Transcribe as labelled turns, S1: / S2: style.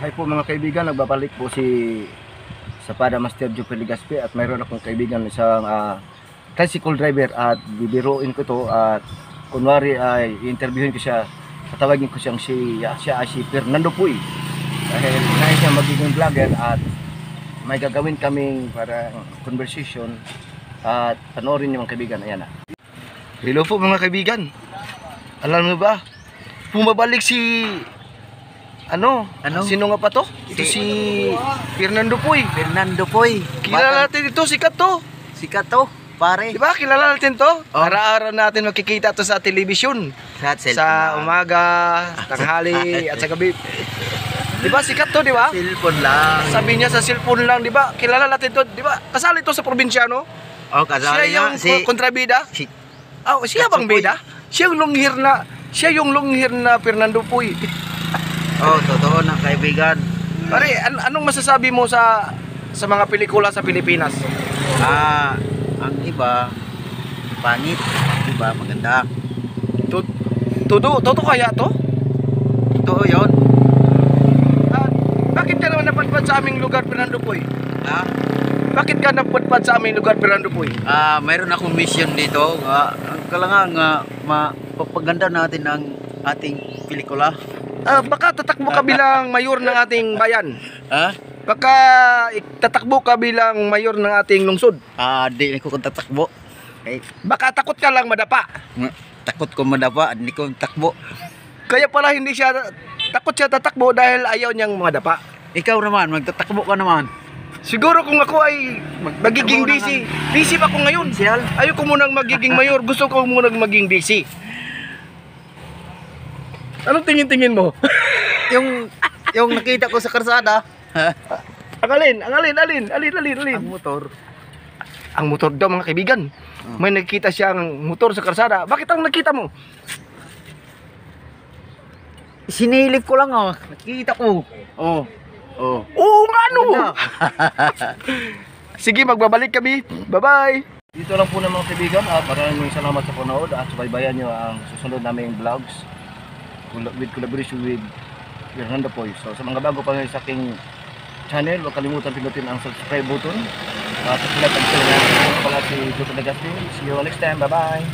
S1: Hi po mga kaibigan, nagbabalik po si Sapada Master Jupel Legaspi at mayroon akong kaibigan isang tricycle driver at bibiruin ko to at kunwari ay interviewin ko siya, tatawagin ko siyang siya ay si Fernando Puy dahil nais niya magiging vlogger at may gagawin kaming para conversation at panoorin niyo mga kaibigan. Ayan na. Hello po mga kaibigan, alam mo ba bumabalik si Ano? Sino nga pa to? Ito si Fernando Puy.
S2: Fernando Puy.
S1: Kilala natin ito, sikat to.
S2: Sikat to, pare.
S1: Diba? Kilala natin to. Araw-araw natin makikita to sa telebisyon. Sa umaga, tanghali, at sa gabi. Diba? Sikat to, diba?
S2: Cellphone lang.
S1: Sabi niya sa cellphone lang, diba? Kilala natin to, diba? Kasali to sa probinsya, no?
S2: Oh, kasali
S1: siya yung kontrabida? Siya bang bida? Siya yung longhir na Fernando Puy.
S2: Oh, totoo na kaibigan.
S1: Pare, anong masasabi mo sa mga pelikula sa Pilipinas?
S2: Ang iba pangit, iba maganda.
S1: Totoo kaya to?
S2: Totoo 'yon.
S1: Bakit ka naman napadpad sa aming lugar, Fernando Puy? Bakit ka napadpad sa aming lugar, Fernando Puy?
S2: Mayroon akong mission dito. Kailangan mapapaganda natin ang ating pelikula.
S1: Baka tatakbo ka bilang mayor ng ating bayan. Baka tatakbo ka bilang mayor ng ating lungsod.
S2: Di ko tatakbo.
S1: Baka takot ka lang madapa.
S2: Takot ko madapa, hindi ko takbo.
S1: Kaya pala hindi siya takot siya tatakbo dahil ayaw niyang madapa.
S2: Ikaw naman, magtatakbo ka naman.
S1: Siguro kung ako ay magiging busy. Busy pa ako ngayon. Ayaw ko munang magiging mayor, gusto ko munang maging busy. Anong tingin-tingin mo?
S2: yung nakita ko sa karsada.
S1: Alin?
S2: Ang motor.
S1: Ang motor daw mga kaibigan. May nakita siyang motor sa karsada. Bakit ang nakita mo?
S2: Sinilip ko lang nakita ko. Oo,
S1: ano? Sige, magbabalik kami. Bye-bye. Dito lang po na mga kaibigan at maraming salamat sa panood at subaybayan nyo ang susunod naming vlogs with collaboration with Fernando Puy. So sa mga bago pa ngayon sa aking channel, huwag kalimutan pindutin ang subscribe button at like ang channel na pala si Jupel Legaspi. See you next time. Bye bye.